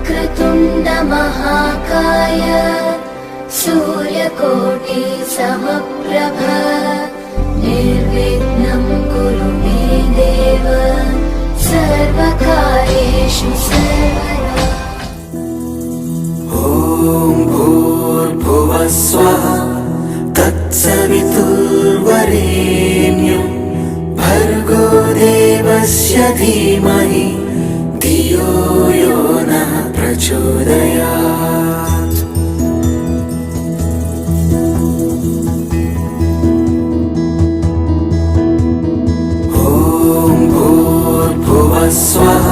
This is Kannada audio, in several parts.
वक्रतुण्ड महाकाय सूर्यकोटि समप्रभ निर्विघ्नं कुरु मे देव सर्वकार्येषु सर्वदा। ॐ भूर्भुवः स्वः तत्सवितुर्वरेण्यं भर्गो देवस्य धीमहि धियो यो नः प्रचोदयात्। ॐ भूर्भुवः स्वः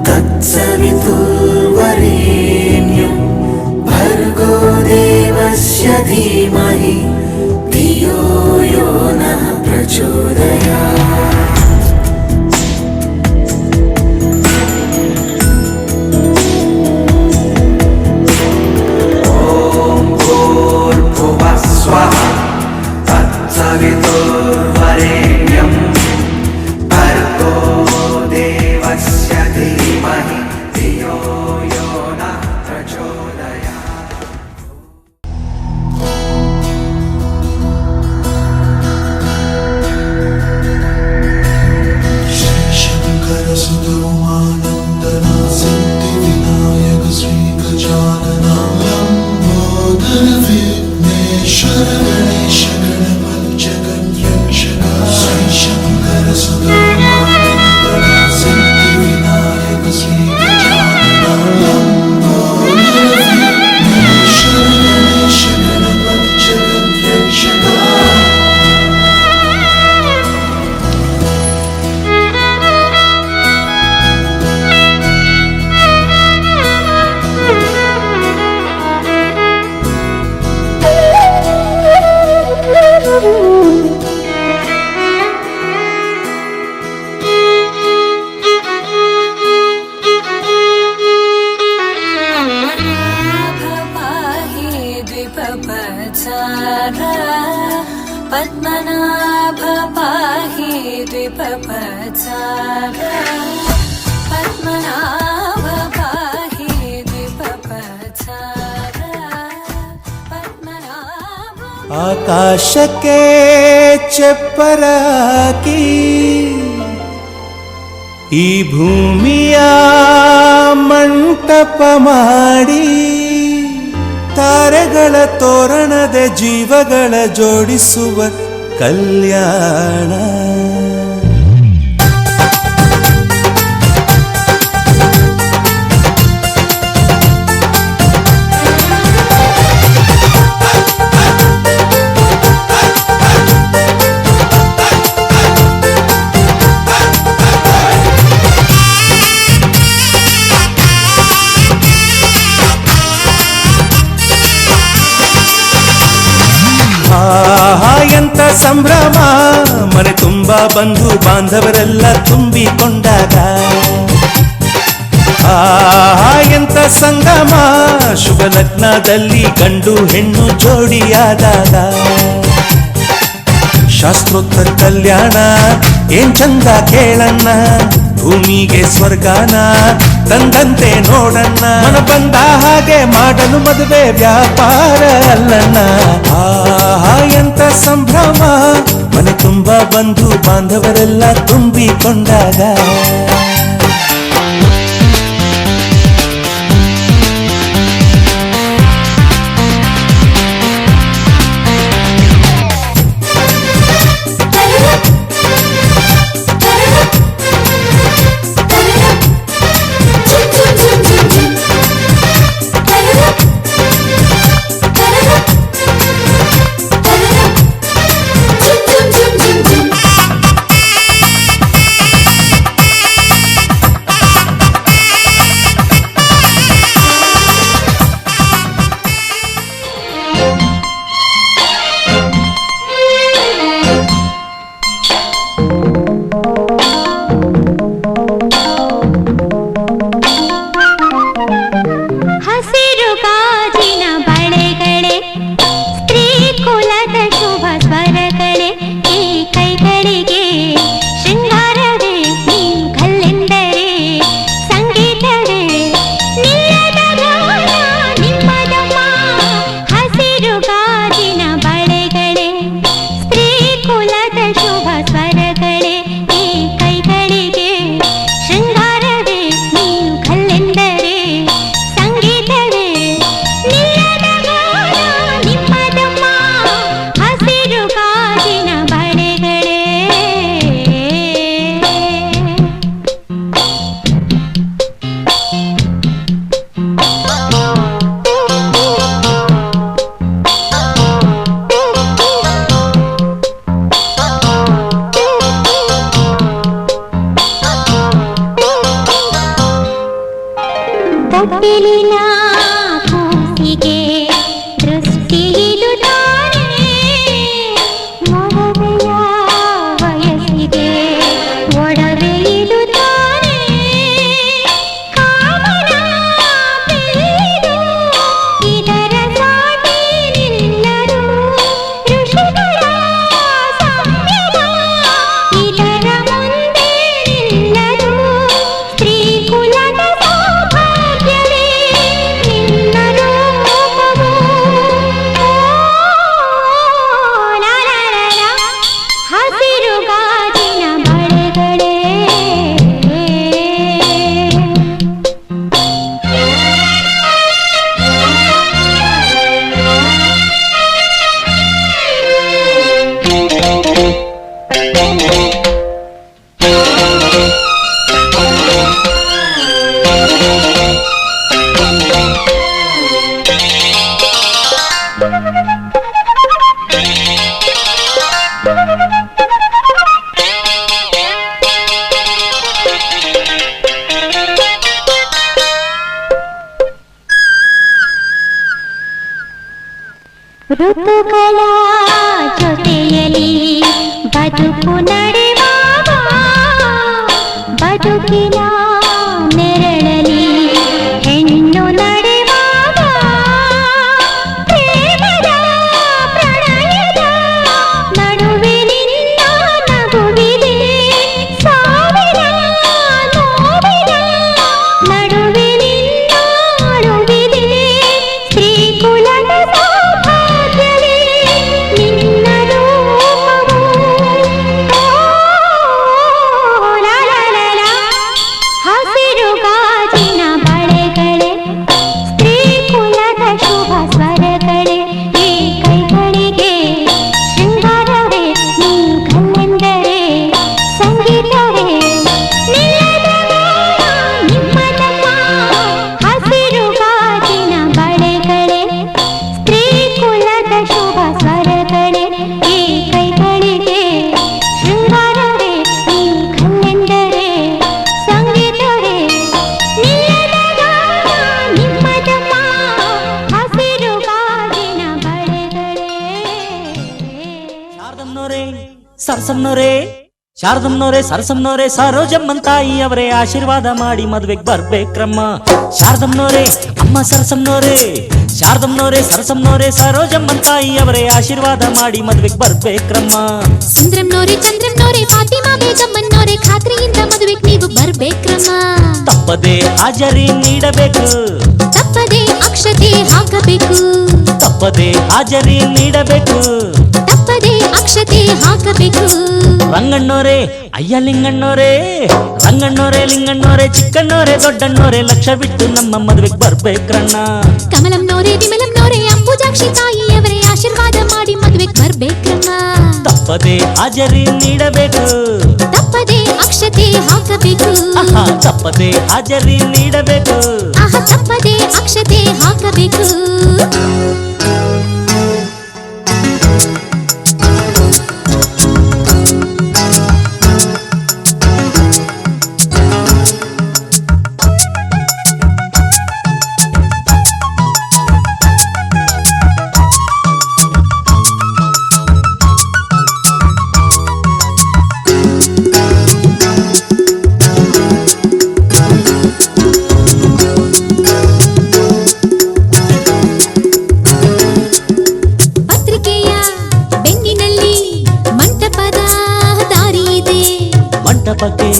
तत्सवितुर्वरेण्यं भर्गो देवस्य धीमहि धियो यो नः प्रचोदयात्। सवितुर्वरेण्यं भर्गो देवस्य धीमहि धियो यो नः प्रचोदयात्। शंकर सुत उमानंदना सिद्धिविनायक श्री गजानना लंबोदर विघ्नेश्वर गणेश गणपति जगन्यक्षरा। श्री शंकर सुत उमानंदना सिद्धिविनायक श्री गजानना लंबोदर विघ्नेश्वर गणेश गणपति जगन्यक्षरा। पद्मनाभ पाहि द्विपपचार पद्मनाभ पाहि द्विपपचार पद्मनाभ। ಆಕಾಶಕ್ಕೆ ಚೆಪ್ಪರಾಕಿ ಈ ಭೂಮಿಯ ಮಂಟಪ ಮಾಡಿ ತಾರೆಗಳ ತೋರಣದ ಜೀವಗಳ ಜೋಡಿಸುವ ಕಲ್ಯಾಣ. ಎಂತ ಸಂಭ್ರಮ ಮನೆ ತುಂಬ ಬಂಧು ಬಾಂಧವರೆಲ್ಲ ತುಂಬಿಕೊಂಡಾಗ. ಎಂತ ಸಂಗಮ ಶುಭ ಲಗ್ನದಲ್ಲಿ ಗಂಡು ಹೆಣ್ಣು ಜೋಡಿಯಾದಾಗ. ಶಾಸ್ತ್ರೋತ್ತರ ಕಲ್ಯಾಣ ಏನ್ ಚಂದ ಕೇಳಣ್ಣ, ಭೂಮಿಗೆ ಸ್ವರ್ಗಾನ ತಂದಂತೆ ನೋಡಣ್ಣ. ಮನ ಬಂದ ಹಾಗೆ ಮಾಡಲು ಮದುವೆ ವ್ಯಾಪಾರ ಅಲ್ಲಣ್ಣ. ಎಂತ ಸಂಭ್ರಮ ಮನೆ ತುಂಬ ಬಂಧು ಬಾಂಧವರೆಲ್ಲ ತುಂಬಿಕೊಂಡಾಗ. ತೊಟ್ಟಿಲಿನ ಕೂಸಿಗೆ ದೃಷ್ಟಿಯಿದು ತಾನೇ ಮೊಡವೆಯ ವಯಸ್ಸಿಗೆ ಒಡವೆಯಿದು ತಾನೇ ಕಾಮನ ಬೆಳೆದು ಇದರ ಸಾಟಿ ನಿಲ್ಲರು ಋಷಿಗಳ ಸಂಯಮ ಇದರ ಮುಂದೆ ನಿಲ್ಲರು ಸ್ತ್ರೀ ಕುಲದ ಸೌಭಾಗ್ಯವೇ ನಿನ್ನ ರೂಪವು ಲಾ ಲಾ ಲಾ ಲಾ. ಹಸಿರು ಗಾಜಿನ ಬಳೆಗಳೇ ಋತುಗಳ ಜೊತೆಯಲ್ಲಿ ಬದುಕು ನಡೆವಾಗ ಬದುಕಿನ ನೆರಳಲಿ ಹೆಣ್ಣು ನಡೆವಾಗ ಪ್ರೇಮದ ಪ್ರಣಯದ ನಡುವೆ ನಿನ್ನ ನಗುವಿದೆ ಸಾವಿರ ನೋವಿನ ನಡುವೆ ನಿನ್ನ ಅಳುವಿದೆ ಸ್ತ್ರೀ ಕುಲದ ಸೌಭಾಗ್ಯವೇ ನಿನ್ನ ರೂಪವು ಲಾ ಲಾ ಲಾ ಲಾ. ಹಸಿರು ಗಾಜಿನ ಬಳೆಗಳೇ ಸ್ತ್ರೀ ಕುಲದ ಶುಭ ಸ್ವರಗಳೇ ಈ ಕೈಗಳಿಗೆ ಶೃಂಗಾರವೇ ನೀ ಕಲ್ಲೆಂದರೆ ಸಂಗೀತವೇ ನಿಲ್ಲದ ನಿಮ್ಮದಮ್ಮ ಹಸಿರು ಗಾಜಿನ ಬಳೆಗಳೇ ಸ್ತ್ರೀ ಕುಲದ ಶುಭ ಸ್ವರಗಳೇ ಈ ಕೈಗಳಿಗೆ ಶೃಂಗಾರವೇ ನೀ ಕಲ್ಲೆಂದರೆ ಸಂಗೀತವೇ ನಿಲ್ಲದ ನಿಮ್ಮದಮ್ಮ ಹಸಿರು ಗಾಜಿನ ಬಳೆಗಳೇ. ಶಾರದಮ್ಮನವರೇ ಸರಸಮ್ಮನವರೇ ಸರೋಜಮ್ಮನ್ ತಾಯಿ ಅವರೇ ಆಶೀರ್ವಾದ ಮಾಡಿ ಮದ್ವೆಗ್ ಬರ್ಬೇಕ್ರಮ್ಮ. ಶಾರದಮ್ಮನವರೇ ಅಮ್ಮ ಸರಸಮ್ಮನವರೇ ಶಾರದಮ್ಮನವರೇ ಸರಸಮ್ಮನವರೇ ಸರೋಜಮ್ಮನ್ ತಾಯಿ ಅವರೇ ಆಶೀರ್ವಾದ ಮಾಡಿ ಮದ್ವೆಗ್ ಬರ್ಬೇಕ್ರಮ್ಮ. ಸುಂದ್ರಂನೋರೆ ಚಂದ್ರಂನೋರೆ ಫಾತಿಮಾ ಬೇಗಮ್ಮನೋರೆ ಖಾತ್ರಿಯಿಂದ ಮದುವೆಗೆ ನೀವು ಬರ್ಬೇಕ್ರಮ್ಮ. ತಪ್ಪದೆ ಹಾಜರಿ ನೀಡಬೇಕು ತಪ್ಪದೆ ಅಕ್ಷತೆ ಹಾಕಬೇಕು ತಪ್ಪದೆ ಹಾಜರಿ ನೀಡಬೇಕು. ತಪ್ಪದೆ ಅಕ್ಷತೆ ಹಾಕಬೇಕು. ರಂಗಣ್ಣೋರೇ ಅಯ್ಯ ಲಿಂಗಣ್ಣೋರೇ ರಂಗಣ್ಣೋರೇ ಲಿಂಗಣ್ಣೋರೇ ಚಿಕ್ಕಣ್ಣೋರೇ ದೊಡ್ಡಣ್ಣೋರೇ ಲಕ್ಷ ಬಿಟ್ಟು ನಮ್ಮ ಮದುವೆಗೆ ಬರ್ಬೇಕ್ರಣ್ಣ. ಕಮಲಂನೋರೆ ವಿಮಲಂನೋರೆ ಅಂಬುಜಾಕ್ಷಿ ತಾಯಿಯವರೇ ಆಶೀರ್ವಾದ ಮಾಡಿ ಮದುವೆಗೆ ಬರ್ಬೇಕ್ರಮ್ಮ. ತಪ್ಪದೆ ಹಾಜರಿ ನೀಡಬೇಕು ತಪ್ಪದೆ ಅಕ್ಷತೆ ಹಾಕಬೇಕು ಆಹಾ ತಪ್ಪದೆ ಹಾಜರಿ ನೀಡಬೇಕು. ಆಹ ತಪ್ಪದೆ ಅಕ್ಷತೆ ಹಾಕಬೇಕು. ಪತ್ರಿಕೆಯ ಬೆನ್ನಿನಲ್ಲಿ ಮಂಟಪದ ದಾರಿ ಇದೆ. ಮಂಟಪಕ್ಕೆ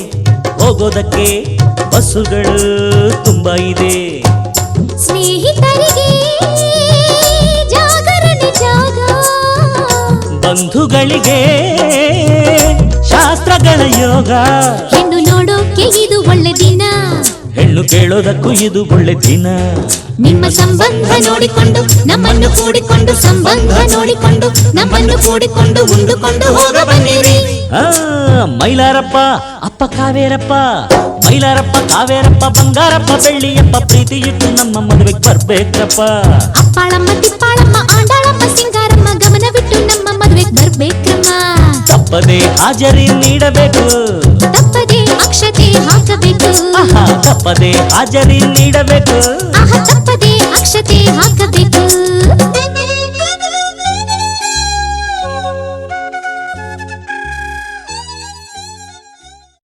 ಹೋಗೋದಕ್ಕೆ ಬಸ್ಸುಗಳು ತುಂಬಾ ಇದೆ. ಸ್ನೇಹಿತರಿಗೆ ಜಾಗರಣೆ ಜಾಗ. ಬಂಧುಗಳಿಗೆ ಶಾಸ್ತ್ರಗಳ ಯೋಗ. ಹೆಣ್ಣು ನೋಡೋಕೆ ಇದು ಒಳ್ಳೆ ದಿನ. ಹೆಣ್ಣು ಕೇಳೋದಕ್ಕೂ ಇದು ಒಳ್ಳೆ ದಿನ. ನಿಮ್ಮ ಸಂಬಂಧ ನೋಡಿಕೊಂಡು ನಮ್ಮನ್ನು ಕೂಡಿಕೊಂಡು ಸಂಬಂಧ ನೋಡಿಕೊಂಡು ನಮ್ಮನ್ನು ಕೂಡಿಕೊಂಡು ಉಂಡುಕೊಂಡು ಹೋಗ ಬನ್ನಿರಿ. ಮೈಲಾರಪ್ಪ ಅಪ್ಪ ಕಾವೇರಪ್ಪ ಮೈಲಾರಪ್ಪ ಕಾವೇರಪ್ಪ ಬಂಗಾರಪ್ಪ ಬೆಳ್ಳಿಯಪ್ಪ ಪ್ರೀತಿ ಇಟ್ಟು ನಮ್ಮ ಮದುವೆಗೆ ಬರ್ಬೇಕಪ್ಪ. ಅಪ್ಪಾಳಮ್ಮ ತಿಪ್ಪಾಳಮ್ಮ ಆಂಡಾಳಮ್ಮ ಸಿಂಗಾರಮ್ಮ ಗಮನವಿಟ್ಟು ನಮ್ಮ ಮದುವೆಗೆ ಬರ್ಬೇಕಮ್ಮ. ತಪ್ಪದೆ ಹಾಜರಿ ನೀಡಬೇಕು ತಪ್ಪದೆ ಅಕ್ಷತೆ ಹಾಕಬೇಕು. ತಪ್ಪದೆ ತಪ್ಪದೆ ಹಾಜರಿ ನೀಡಬೇಕು ಆಹ ತಪ್ಪದೆ